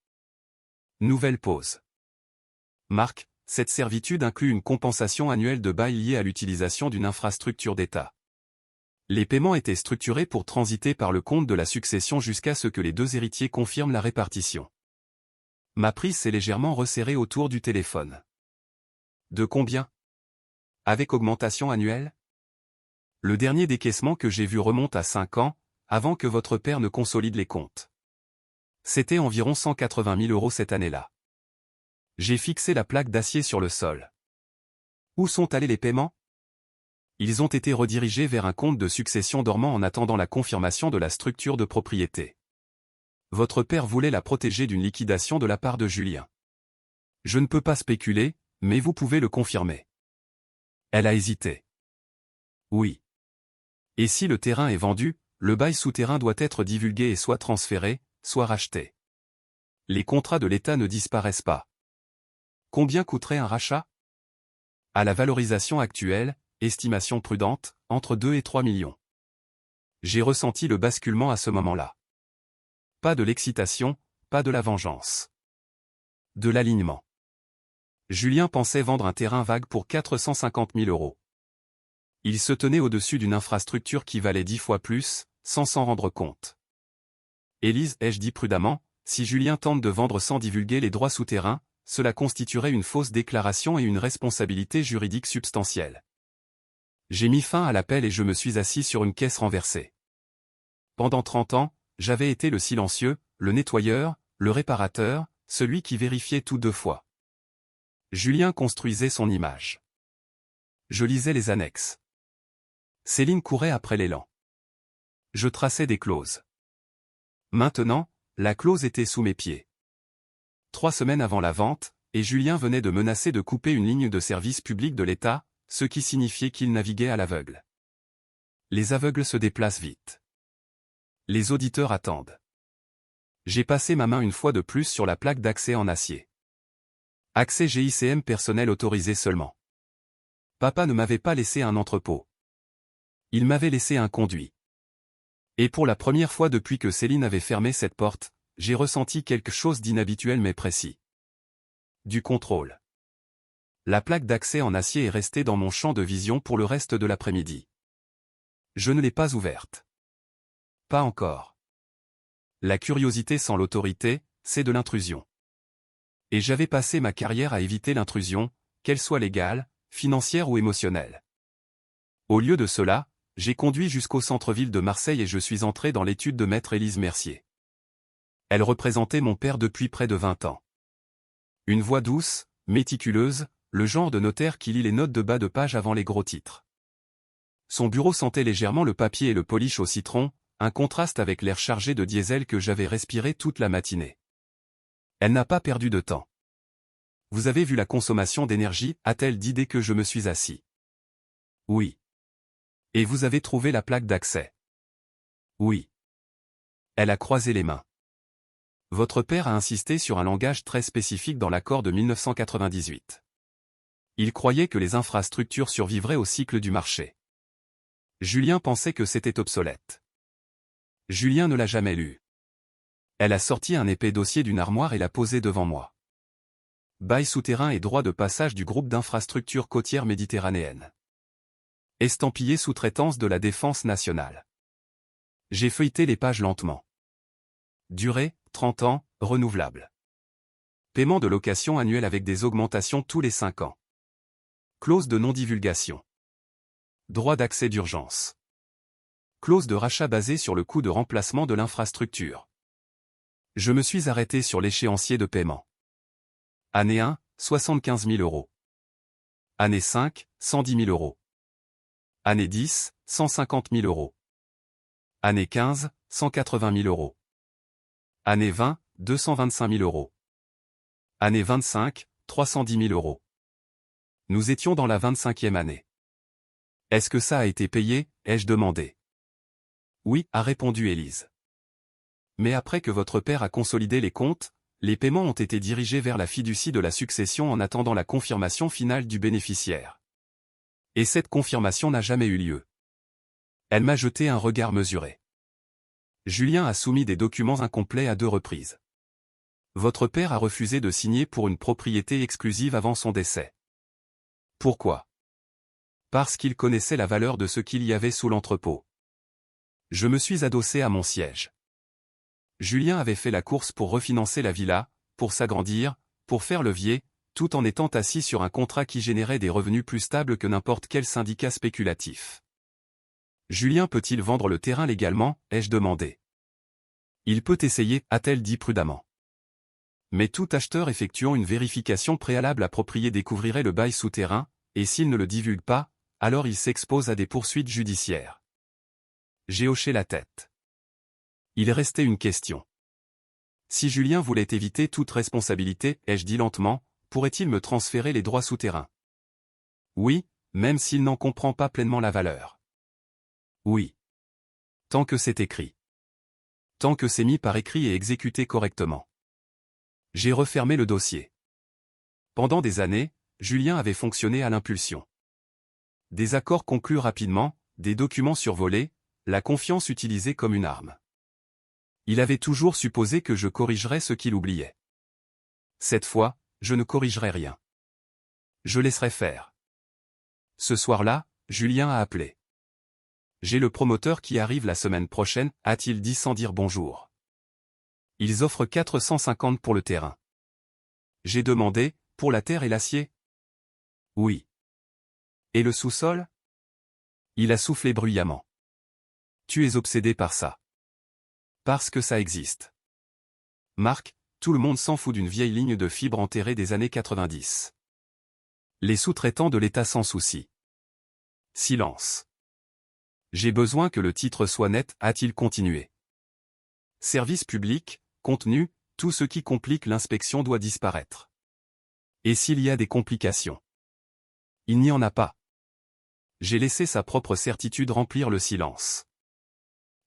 Nouvelle pause. Marc, cette servitude inclut une compensation annuelle de bail liée à l'utilisation d'une infrastructure d'État. Les paiements étaient structurés pour transiter par le compte de la succession jusqu'à ce que les 2 héritiers confirment la répartition. Ma prise s'est légèrement resserrée autour du téléphone. De combien? Avec augmentation annuelle? Le dernier décaissement que j'ai vu remonte à 5 ans, avant que votre père ne consolide les comptes. C'était environ 180 000 € cette année-là. J'ai fixé la plaque d'acier sur le sol. Où sont allés les paiements? Ils ont été redirigés vers un compte de succession dormant en attendant la confirmation de la structure de propriété. Votre père voulait la protéger d'une liquidation de la part de Julien. Je ne peux pas spéculer, mais vous pouvez le confirmer. Elle a hésité. Oui. Et si le terrain est vendu, le bail souterrain doit être divulgué et soit transféré, soit racheté. Les contrats de l'État ne disparaissent pas. Combien coûterait un rachat? À la valorisation actuelle, estimation prudente, entre 2 et 3 millions. J'ai ressenti le basculement à ce moment-là. Pas de l'excitation, pas de la vengeance. De l'alignement. Julien pensait vendre un terrain vague pour 450 000 €. Il se tenait au-dessus d'une infrastructure qui valait 10 fois plus, sans s'en rendre compte. Élise, ai-je dit prudemment, si Julien tente de vendre sans divulguer les droits souterrains, cela constituerait une fausse déclaration et une responsabilité juridique substantielle. J'ai mis fin à l'appel et je me suis assis sur une caisse renversée. Pendant 30 ans, j'avais été le silencieux, le nettoyeur, le réparateur, celui qui vérifiait tout 2 fois. Julien construisait son image. Je lisais les annexes. Céline courait après l'élan. Je traçais des clauses. Maintenant, la clause était sous mes pieds. 3 semaines avant la vente, et Julien venait de menacer de couper une ligne de service public de l'État, ce qui signifiait qu'il naviguait à l'aveugle. Les aveugles se déplacent vite. Les auditeurs attendent. J'ai passé ma main une fois de plus sur la plaque d'accès en acier. Accès GICM personnel autorisé seulement. Papa ne m'avait pas laissé un entrepôt. Il m'avait laissé un conduit. Et pour la première fois depuis que Céline avait fermé cette porte, j'ai ressenti quelque chose d'inhabituel mais précis. Du contrôle. La plaque d'accès en acier est restée dans mon champ de vision pour le reste de l'après-midi. Je ne l'ai pas ouverte. Pas encore. La curiosité sans l'autorité, c'est de l'intrusion. Et j'avais passé ma carrière à éviter l'intrusion, qu'elle soit légale, financière ou émotionnelle. Au lieu de cela, j'ai conduit jusqu'au centre-ville de Marseille et je suis entré dans l'étude de maître Élise Mercier. Elle représentait mon père depuis près de 20 ans. Une voix douce, méticuleuse, le genre de notaire qui lit les notes de bas de page avant les gros titres. Son bureau sentait légèrement le papier et le polish au citron, un contraste avec l'air chargé de diesel que j'avais respiré toute la matinée. Elle n'a pas perdu de temps. Vous avez vu la consommation d'énergie, a-t-elle dit dès que je me suis assis. Oui. Et vous avez trouvé la plaque d'accès. Oui. Elle a croisé les mains. Votre père a insisté sur un langage très spécifique dans l'accord de 1998. Il croyait que les infrastructures survivraient au cycle du marché. Julien pensait que c'était obsolète. Julien ne l'a jamais lu. Elle a sorti un épais dossier d'une armoire et l'a posé devant moi. Bail souterrain et droit de passage du groupe d'infrastructures côtières méditerranéennes. Estampillé sous-traitance de la défense nationale. J'ai feuilleté les pages lentement. Durée, 30 ans, renouvelable. Paiement de location annuel avec des augmentations tous les 5 ans. Clause de non-divulgation. Droit d'accès d'urgence. Clause de rachat basée sur le coût de remplacement de l'infrastructure. Je me suis arrêté sur l'échéancier de paiement. Année 1, 75 000 €. Année 5, 110 000 €. Année 10, 150 000 €. Année 15, 180 000 €. Année 20, 225 000 €. Année 25, 310 000 €. Nous étions dans la 25e année. Est-ce que ça a été payé, ai-je demandé. Oui, a répondu Élise. Mais après que votre père a consolidé les comptes, les paiements ont été dirigés vers la fiducie de la succession en attendant la confirmation finale du bénéficiaire. Et cette confirmation n'a jamais eu lieu. Elle m'a jeté un regard mesuré. Julien a soumis des documents incomplets à 2 reprises. Votre père a refusé de signer pour une propriété exclusive avant son décès. Pourquoi? Parce qu'il connaissait la valeur de ce qu'il y avait sous l'entrepôt. Je me suis adossé à mon siège. Julien avait fait la course pour refinancer la villa, pour s'agrandir, pour faire levier, tout en étant assis sur un contrat qui générait des revenus plus stables que n'importe quel syndicat spéculatif. Julien peut-il vendre le terrain légalement, ai-je demandé. Il peut essayer, a-t-elle dit prudemment. Mais tout acheteur effectuant une vérification préalable appropriée découvrirait le bail souterrain, et s'il ne le divulgue pas, alors il s'expose à des poursuites judiciaires. J'ai hoché la tête. Il restait une question. Si Julien voulait éviter toute responsabilité, ai-je dit lentement, pourrait-il me transférer les droits souterrains? Oui, même s'il n'en comprend pas pleinement la valeur. Oui. Tant que c'est écrit. Tant que c'est mis par écrit et exécuté correctement. J'ai refermé le dossier. Pendant des années, Julien avait fonctionné à l'impulsion. Des accords conclus rapidement, des documents survolés, la confiance utilisée comme une arme. Il avait toujours supposé que je corrigerais ce qu'il oubliait. Cette fois, je ne corrigerai rien. Je laisserai faire. Ce soir-là, Julien a appelé. J'ai le promoteur qui arrive la semaine prochaine, a-t-il dit sans dire bonjour. Ils offrent 450 pour le terrain. J'ai demandé, pour la terre et l'acier? Oui. Et le sous-sol? Il a soufflé bruyamment. Tu es obsédé par ça. Parce que ça existe. Marc, tout le monde s'en fout d'une vieille ligne de fibre enterrée des années 90. Les sous-traitants de l'État sans souci. Silence. J'ai besoin que le titre soit net, a-t-il continué. Service public, contenu, tout ce qui complique l'inspection doit disparaître. Et s'il y a des complications? Il n'y en a pas. J'ai laissé sa propre certitude remplir le silence.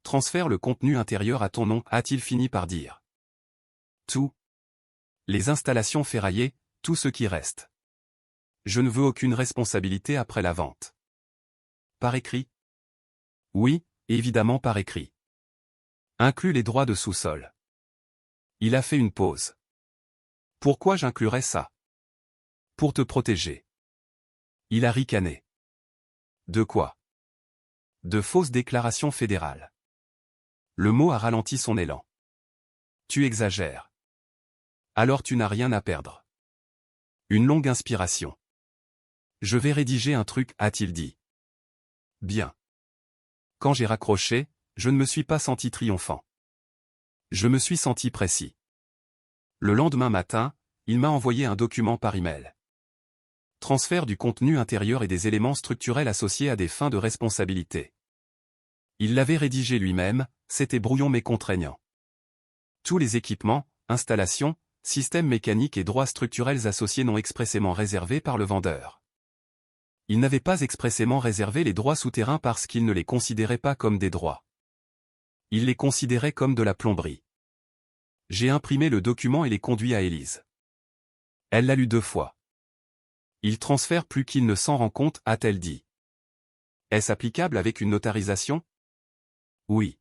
Transfère le contenu intérieur à ton nom, a-t-il fini par dire. Tout. Les installations ferraillées, tout ce qui reste. Je ne veux aucune responsabilité après la vente. Par écrit? Oui, évidemment par écrit. Inclus les droits de sous-sol. Il a fait une pause. Pourquoi j'inclurais ça? Pour te protéger. Il a ricané. De quoi? De fausses déclarations fédérales. Le mot a ralenti son élan. Tu exagères. Alors tu n'as rien à perdre. Une longue inspiration. Je vais rédiger un truc, a-t-il dit. Bien. Quand j'ai raccroché, je ne me suis pas senti triomphant. Je me suis senti précis. Le lendemain matin, il m'a envoyé un document par email. Transfert du contenu intérieur et des éléments structurels associés à des fins de responsabilité. Il l'avait rédigé lui-même, c'était brouillon mais contraignant. Tous les équipements, installations, systèmes mécaniques et droits structurels associés non expressément réservés par le vendeur. Il n'avait pas expressément réservé les droits souterrains parce qu'il ne les considérait pas comme des droits. Il les considérait comme de la plomberie. J'ai imprimé le document et l'ai conduit à Élise. Elle l'a lu 2 fois. Il transfère plus qu'il ne s'en rend compte, a-t-elle dit. Est-ce applicable avec une notarisation? Oui.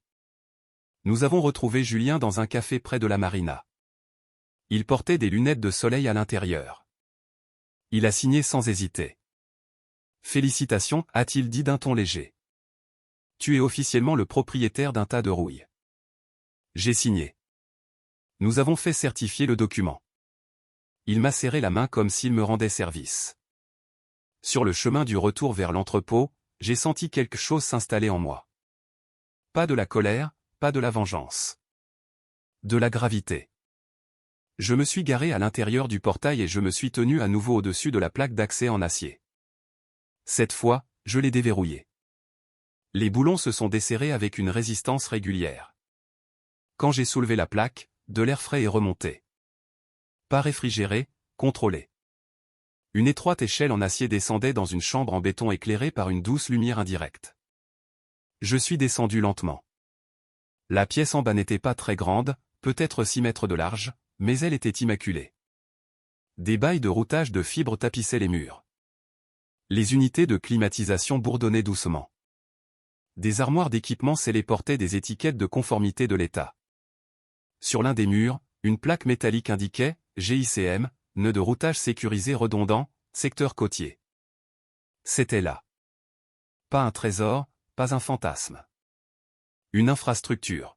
Nous avons retrouvé Julien dans un café près de la marina. Il portait des lunettes de soleil à l'intérieur. Il a signé sans hésiter. Félicitations, a-t-il dit d'un ton léger. Tu es officiellement le propriétaire d'un tas de rouille. J'ai signé. Nous avons fait certifier le document. Il m'a serré la main comme s'il me rendait service. Sur le chemin du retour vers l'entrepôt, j'ai senti quelque chose s'installer en moi. Pas de la colère, pas de la vengeance. De la gravité. Je me suis garé à l'intérieur du portail et je me suis tenu à nouveau au-dessus de la plaque d'accès en acier. Cette fois, je l'ai déverrouillé. Les boulons se sont desserrés avec une résistance régulière. Quand j'ai soulevé la plaque, de l'air frais est remonté. Pas réfrigéré, contrôlé. Une étroite échelle en acier descendait dans une chambre en béton éclairée par une douce lumière indirecte. Je suis descendu lentement. La pièce en bas n'était pas très grande, peut-être 6 mètres de large, mais elle était immaculée. Des bails de routage de fibres tapissaient les murs. Les unités de climatisation bourdonnaient doucement. Des armoires d'équipement scellées portaient des étiquettes de conformité de l'État. Sur l'un des murs, une plaque métallique indiquait « GICM », nœud de routage sécurisé redondant, secteur côtier. C'était là. Pas un trésor, pas un fantasme. Une infrastructure.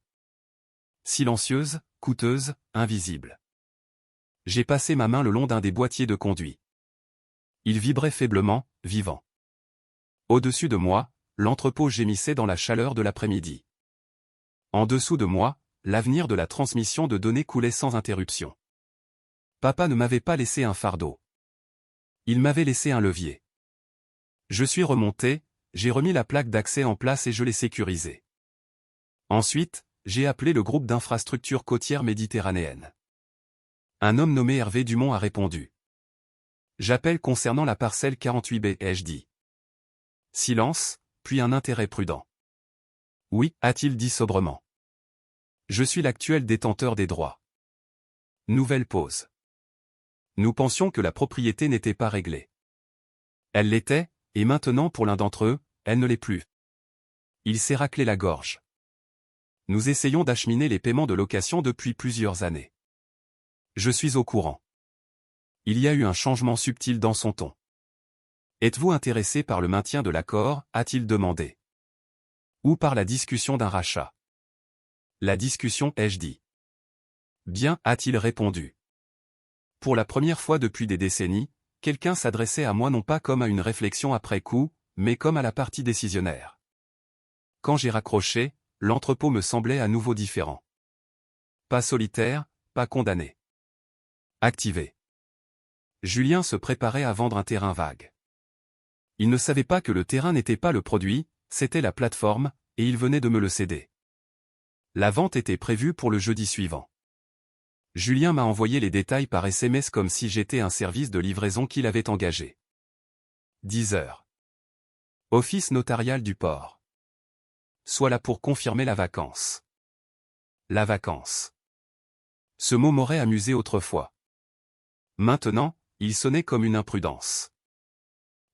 Silencieuse, coûteuse, invisible. J'ai passé ma main le long d'un des boîtiers de conduit. Il vibrait faiblement, vivant. Au-dessus de moi, l'entrepôt gémissait dans la chaleur de l'après-midi. En dessous de moi, l'avenir de la transmission de données coulait sans interruption. Papa ne m'avait pas laissé un fardeau. Il m'avait laissé un levier. Je suis remonté, j'ai remis la plaque d'accès en place et je l'ai sécurisée. Ensuite, j'ai appelé le groupe d'infrastructures côtières méditerranéennes. Un homme nommé Hervé Dumont a répondu. J'appelle concernant la parcelle 48B, ai-je dit. Silence, puis un intérêt prudent. Oui, a-t-il dit sobrement. Je suis l'actuel détenteur des droits. Nouvelle pause. Nous pensions que la propriété n'était pas réglée. Elle l'était, et maintenant pour l'un d'entre eux, elle ne l'est plus. Il s'est raclé la gorge. Nous essayons d'acheminer les paiements de location depuis plusieurs années. Je suis au courant. Il y a eu un changement subtil dans son ton. Êtes-vous intéressé par le maintien de l'accord, a-t-il demandé. Ou par la discussion d'un rachat? La discussion, ai-je dit. Bien, a-t-il répondu. Pour la première fois depuis des décennies, quelqu'un s'adressait à moi non pas comme à une réflexion après coup, mais comme à la partie décisionnaire. Quand j'ai raccroché, l'entrepôt me semblait à nouveau différent. Pas solitaire, pas condamné. Activé. Julien se préparait à vendre un terrain vague. Il ne savait pas que le terrain n'était pas le produit, c'était la plateforme, et il venait de me le céder. La vente était prévue pour le jeudi suivant. Julien m'a envoyé les détails par SMS comme si j'étais un service de livraison qu'il avait engagé. 10 heures. Office notarial du port. Sois là pour confirmer la vacance. La vacance. Ce mot m'aurait amusé autrefois. Maintenant, il sonnait comme une imprudence.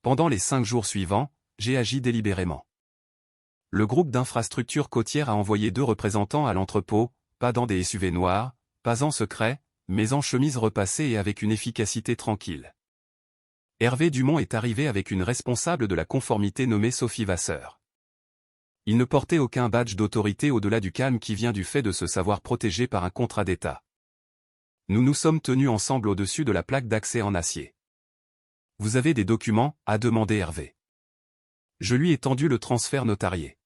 Pendant les 5 jours suivants, j'ai agi délibérément. Le groupe d'infrastructures côtières a envoyé 2 représentants à l'entrepôt, pas dans des SUV noirs, pas en secret, mais en chemise repassée et avec une efficacité tranquille. Hervé Dumont est arrivé avec une responsable de la conformité nommée Sophie Vasseur. Il ne portait aucun badge d'autorité au-delà du calme qui vient du fait de se savoir protégé par un contrat d'État. Nous nous sommes tenus ensemble au-dessus de la plaque d'accès en acier. « Vous avez des documents » a demandé Hervé. Je lui ai tendu le transfert notarié.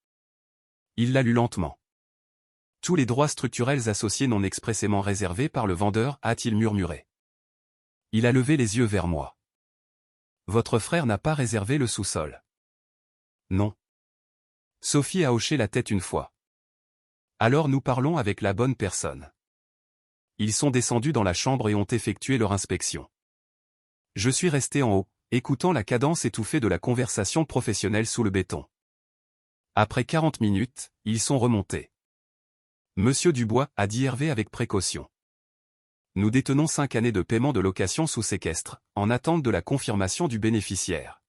Il l'a lu lentement. Tous les droits structurels associés non expressément réservés par le vendeur, a-t-il murmuré. Il a levé les yeux vers moi. Votre frère n'a pas réservé le sous-sol. Non. Sophie a hoché la tête une fois. Alors nous parlons avec la bonne personne. Ils sont descendus dans la chambre et ont effectué leur inspection. Je suis resté en haut, écoutant la cadence étouffée de la conversation professionnelle sous le béton. Après 40 minutes, ils sont remontés. Monsieur Dubois, a dit Hervé avec précaution. Nous détenons 5 années de paiement de location sous séquestre, en attente de la confirmation du bénéficiaire.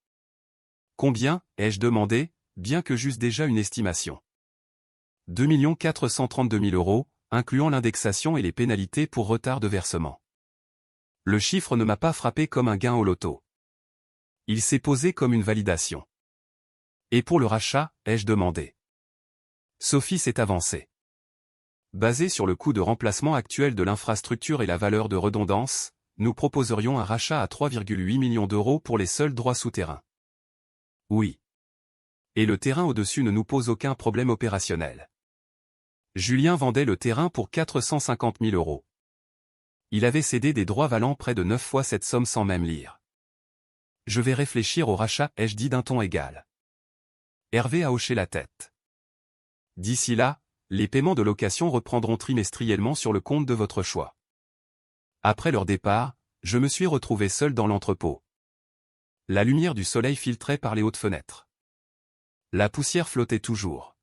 Combien, ai-je demandé, bien que j'eusse déjà une estimation. 2 432 000 €, incluant l'indexation et les pénalités pour retard de versement. Le chiffre ne m'a pas frappé comme un gain au loto. Il s'est posé comme une validation. Et pour le rachat, ai-je demandé. Sophie s'est avancée. Basé sur le coût de remplacement actuel de l'infrastructure et la valeur de redondance, nous proposerions un rachat à 3,8 millions € pour les seuls droits souterrains. Oui. Et le terrain au-dessus ne nous pose aucun problème opérationnel. Julien vendait le terrain pour 450 000 €. Il avait cédé des droits valant près de 9 fois cette somme sans même lire. Je vais réfléchir au rachat, ai-je dit d'un ton égal. Hervé a hoché la tête. D'ici là, les paiements de location reprendront trimestriellement sur le compte de votre choix. Après leur départ, je me suis retrouvé seul dans l'entrepôt. La lumière du soleil filtrait par les hautes fenêtres. La poussière flottait toujours.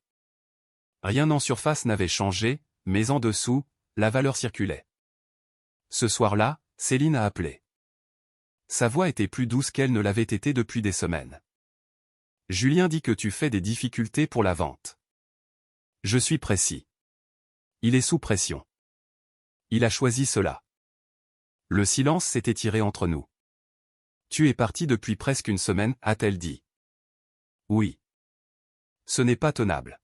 Rien en surface n'avait changé, mais en dessous, la valeur circulait. Ce soir-là, Céline a appelé. Sa voix était plus douce qu'elle ne l'avait été depuis des semaines. Julien dit que tu fais des difficultés pour la vente. Je suis précis. Il est sous pression. Il a choisi cela. Le silence s'est étiré entre nous. Tu es parti depuis presque une semaine, a-t-elle dit. Oui. Ce n'est pas tenable.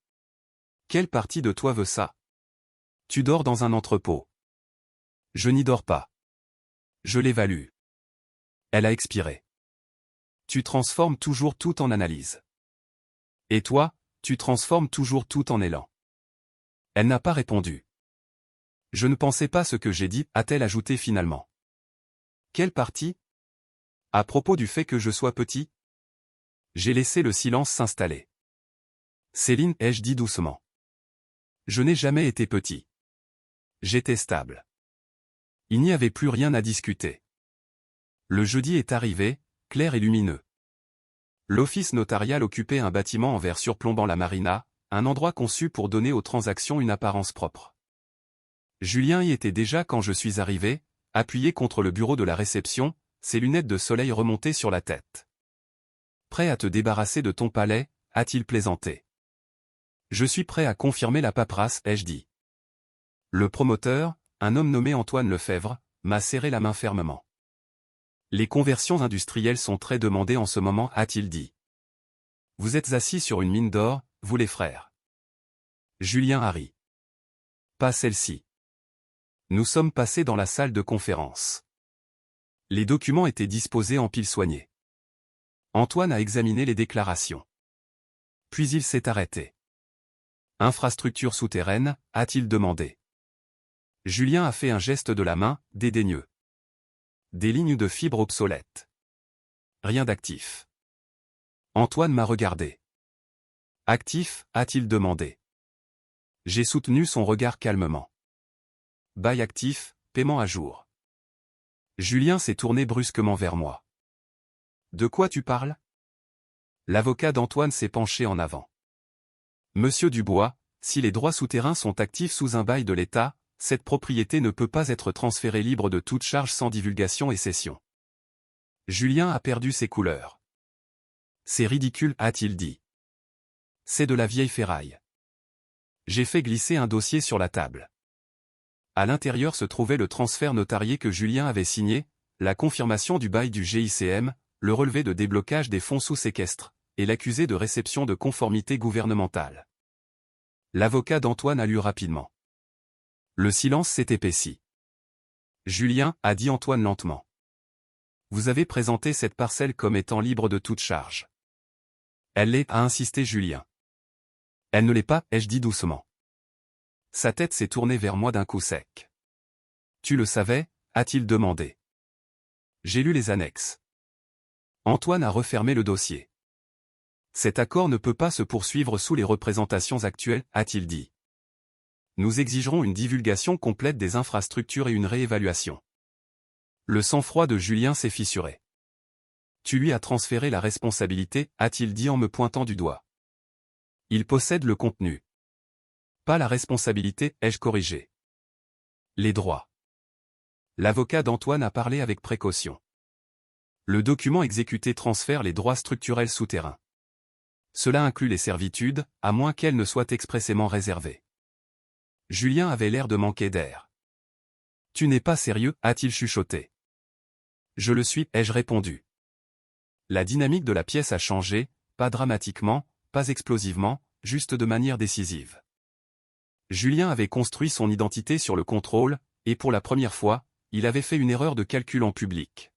Quelle partie de toi veut ça? Tu dors dans un entrepôt. Je n'y dors pas. Je l'évalue. Elle a expiré. Tu transformes toujours tout en analyse. Et toi, tu transformes toujours tout en élan. Elle n'a pas répondu. Je ne pensais pas ce que j'ai dit, a-t-elle ajouté finalement. Quelle partie? À propos du fait que je sois petit? J'ai laissé le silence s'installer. Céline, ai-je dit doucement. Je n'ai jamais été petit. J'étais stable. Il n'y avait plus rien à discuter. Le jeudi est arrivé, clair et lumineux. L'office notarial occupait un bâtiment en verre surplombant la marina, un endroit conçu pour donner aux transactions une apparence propre. Julien y était déjà quand je suis arrivé, appuyé contre le bureau de la réception, ses lunettes de soleil remontées sur la tête. « Prêt à te débarrasser de ton palais ?» a-t-il plaisanté. « Je suis prêt à confirmer la paperasse » ai-je dit. Le promoteur, un homme nommé Antoine Lefebvre, m'a serré la main fermement. « Les conversions industrielles sont très demandées en ce moment » a-t-il dit. « Vous êtes assis sur une mine d'or, vous les frères. » Julien a ri. « Pas celle-ci. » Nous sommes passés dans la salle de conférence. Les documents étaient disposés en piles soignées. Antoine a examiné les déclarations. Puis il s'est arrêté. « Infrastructure souterraine » a-t-il demandé. Julien a fait un geste de la main, dédaigneux. Des lignes de fibres obsolètes. Rien d'actif. Antoine m'a regardé. Actif, a-t-il demandé. J'ai soutenu son regard calmement. Bail actif, paiement à jour. Julien s'est tourné brusquement vers moi. De quoi tu parles? L'avocat d'Antoine s'est penché en avant. Monsieur Dubois, si les droits souterrains sont actifs sous un bail de l'État, cette propriété ne peut pas être transférée libre de toute charge sans divulgation et cession. Julien a perdu ses couleurs. C'est ridicule, a-t-il dit. C'est de la vieille ferraille. J'ai fait glisser un dossier sur la table. À l'intérieur se trouvait le transfert notarié que Julien avait signé, la confirmation du bail du GICM, le relevé de déblocage des fonds sous séquestre, et l'accusé de réception de conformité gouvernementale. L'avocat d'Antoine a lu rapidement. Le silence s'est épaissi. Julien, a dit Antoine lentement. Vous avez présenté cette parcelle comme étant libre de toute charge. Elle l'est, a insisté Julien. Elle ne l'est pas, ai-je dit doucement. Sa tête s'est tournée vers moi d'un coup sec. Tu le savais, a-t-il demandé. J'ai lu les annexes. Antoine a refermé le dossier. Cet accord ne peut pas se poursuivre sous les représentations actuelles, a-t-il dit. Nous exigerons une divulgation complète des infrastructures et une réévaluation. Le sang-froid de Julien s'est fissuré. Tu lui as transféré la responsabilité, a-t-il dit en me pointant du doigt. Il possède le contenu. Pas la responsabilité, ai-je corrigé. Les droits. L'avocat d'Antoine a parlé avec précaution. Le document exécuté transfère les droits structurels souterrains. Cela inclut les servitudes, à moins qu'elles ne soient expressément réservées. Julien avait l'air de manquer d'air. Tu n'es pas sérieux, a-t-il chuchoté. Je le suis, ai-je répondu. La dynamique de la pièce a changé, pas dramatiquement, pas explosivement, juste de manière décisive. Julien avait construit son identité sur le contrôle, et pour la première fois, il avait fait une erreur de calcul en public.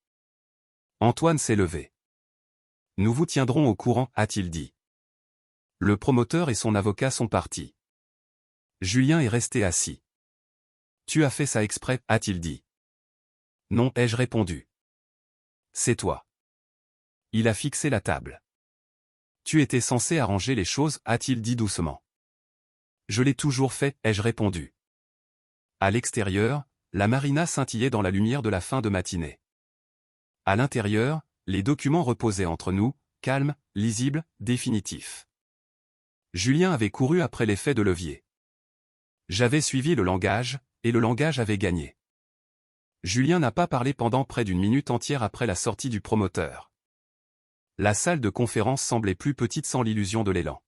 Antoine s'est levé. Nous vous tiendrons au courant, a-t-il dit. Le promoteur et son avocat sont partis. Julien est resté assis. Tu as fait ça exprès, a-t-il dit. Non, ai-je répondu. C'est toi. Il a fixé la table. Tu étais censé arranger les choses, a-t-il dit doucement. Je l'ai toujours fait, ai-je répondu. À l'extérieur, la marina scintillait dans la lumière de la fin de matinée. À l'intérieur, les documents reposaient entre nous, calmes, lisibles, définitifs. Julien avait couru après l'effet de levier. J'avais suivi le langage, et le langage avait gagné. Julien n'a pas parlé pendant près d'une minute entière après la sortie du promoteur. La salle de conférence semblait plus petite sans l'illusion de l'élan.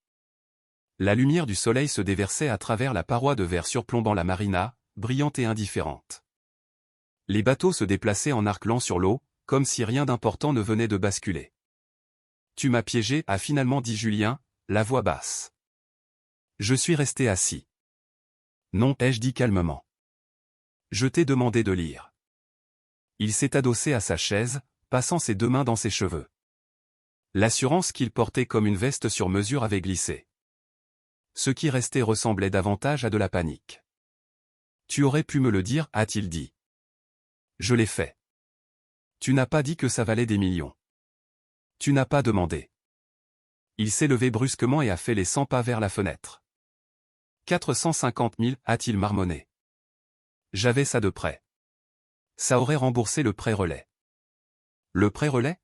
La lumière du soleil se déversait à travers la paroi de verre surplombant la marina, brillante et indifférente. Les bateaux se déplaçaient en arc lent sur l'eau, comme si rien d'important ne venait de basculer. Tu m'as piégé, a finalement dit Julien, la voix basse. Je suis resté assis. Non, ai-je dit calmement. Je t'ai demandé de lire. Il s'est adossé à sa chaise, passant ses deux mains dans ses cheveux. L'assurance qu'il portait comme une veste sur mesure avait glissé. Ce qui restait ressemblait davantage à de la panique. Tu aurais pu me le dire, a-t-il dit. Je l'ai fait. Tu n'as pas dit que ça valait des millions. Tu n'as pas demandé. Il s'est levé brusquement et a fait les 100 pas vers la fenêtre. 450 000, a-t-il marmonné. J'avais ça de prêt. Ça aurait remboursé le prêt relais. Le prêt relais?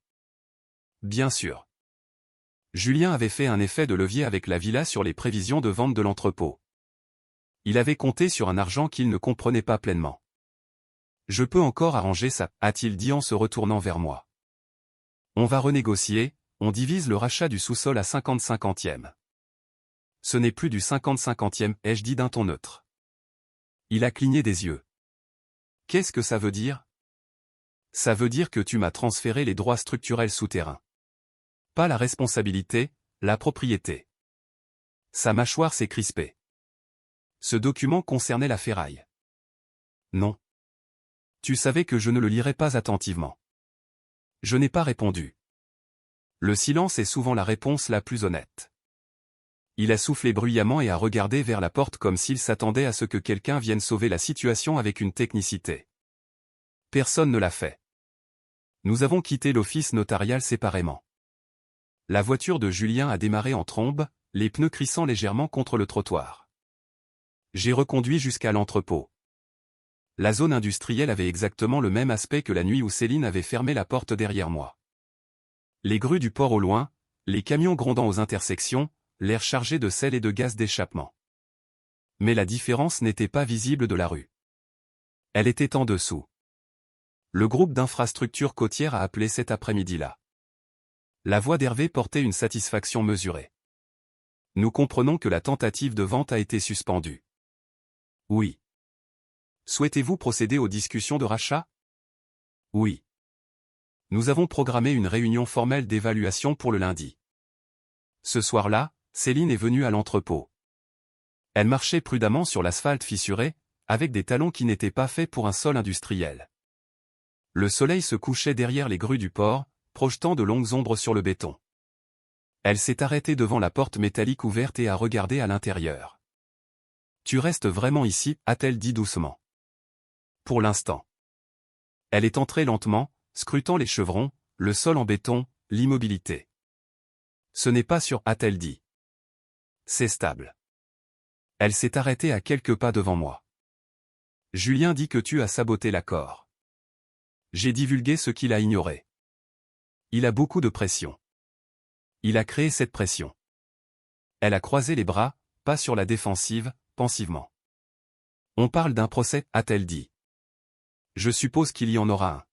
Bien sûr. Julien avait fait un effet de levier avec la villa sur les prévisions de vente de l'entrepôt. Il avait compté sur un argent qu'il ne comprenait pas pleinement. « Je peux encore arranger ça », a-t-il dit en se retournant vers moi. « On va renégocier, on divise le rachat du sous-sol à 50-50e. » « Ce n'est plus du 50-50e, ai-je dit d'un ton neutre. Il a cligné des yeux. « Qu'est-ce que ça veut dire ? » « Ça veut dire que tu m'as transféré les droits structurels souterrains. Pas la responsabilité, la propriété. » Sa mâchoire s'est crispée. Ce document concernait la ferraille. Non. Tu savais que je ne le lirais pas attentivement. Je n'ai pas répondu. Le silence est souvent la réponse la plus honnête. Il a soufflé bruyamment et a regardé vers la porte comme s'il s'attendait à ce que quelqu'un vienne sauver la situation avec une technicité. Personne ne l'a fait. Nous avons quitté l'office notarial séparément. La voiture de Julien a démarré en trombe, les pneus crissant légèrement contre le trottoir. J'ai reconduit jusqu'à l'entrepôt. La zone industrielle avait exactement le même aspect que la nuit où Céline avait fermé la porte derrière moi. Les grues du port au loin, les camions grondant aux intersections, l'air chargé de sel et de gaz d'échappement. Mais la différence n'était pas visible de la rue. Elle était en dessous. Le groupe d'infrastructures côtières a appelé cet après-midi-là. La voix d'Hervé portait une satisfaction mesurée. Nous comprenons que la tentative de vente a été suspendue. Oui. Souhaitez-vous procéder aux discussions de rachat? Oui. Nous avons programmé une réunion formelle d'évaluation pour le lundi. Ce soir-là, Céline est venue à l'entrepôt. Elle marchait prudemment sur l'asphalte fissuré, avec des talons qui n'étaient pas faits pour un sol industriel. Le soleil se couchait derrière les grues du port, projetant de longues ombres sur le béton. Elle s'est arrêtée devant la porte métallique ouverte et a regardé à l'intérieur. « Tu restes vraiment ici ?» a-t-elle dit doucement. « Pour l'instant. » Elle est entrée lentement, scrutant les chevrons, le sol en béton, l'immobilité. « Ce n'est pas sûr » a-t-elle dit. « C'est stable. » Elle s'est arrêtée à quelques pas devant moi. « Julien dit que tu as saboté l'accord. » J'ai divulgué ce qu'il a ignoré. Il a beaucoup de pression. Il a créé cette pression. Elle a croisé les bras, pas sur la défensive, pensivement. On parle d'un procès, a-t-elle dit. Je suppose qu'il y en aura un.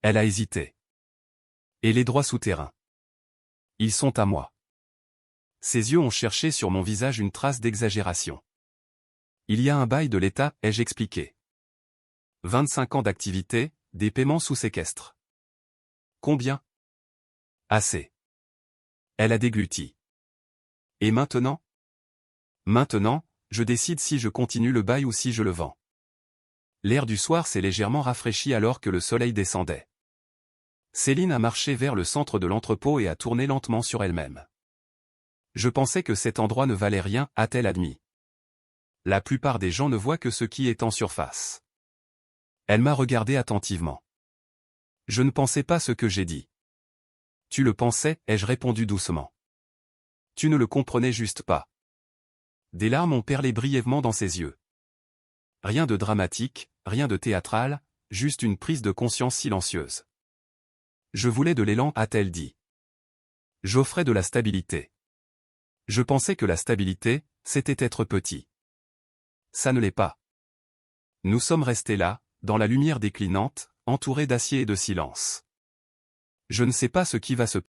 Elle a hésité. Et les droits souterrains? Ils sont à moi. Ses yeux ont cherché sur mon visage une trace d'exagération. Il y a un bail de l'État, ai-je expliqué. 25 ans d'activité, des paiements sous séquestre. Combien? Assez. Elle a dégluti. Et maintenant? Maintenant, je décide si je continue le bail ou si je le vends. L'air du soir s'est légèrement rafraîchi alors que le soleil descendait. Céline a marché vers le centre de l'entrepôt et a tourné lentement sur elle-même. Je pensais que cet endroit ne valait rien, a-t-elle admis. La plupart des gens ne voient que ce qui est en surface. Elle m'a regardé attentivement. Je ne pensais pas ce que j'ai dit. Tu le pensais, ai-je répondu doucement. Tu ne le comprenais juste pas. Des larmes ont perlé brièvement dans ses yeux. Rien de dramatique, rien de théâtral, juste une prise de conscience silencieuse. Je voulais de l'élan, a-t-elle dit. J'offrais de la stabilité. Je pensais que la stabilité, c'était être petit. Ça ne l'est pas. Nous sommes restés là, dans la lumière déclinante, entourés d'acier et de silence. Je ne sais pas ce qui va se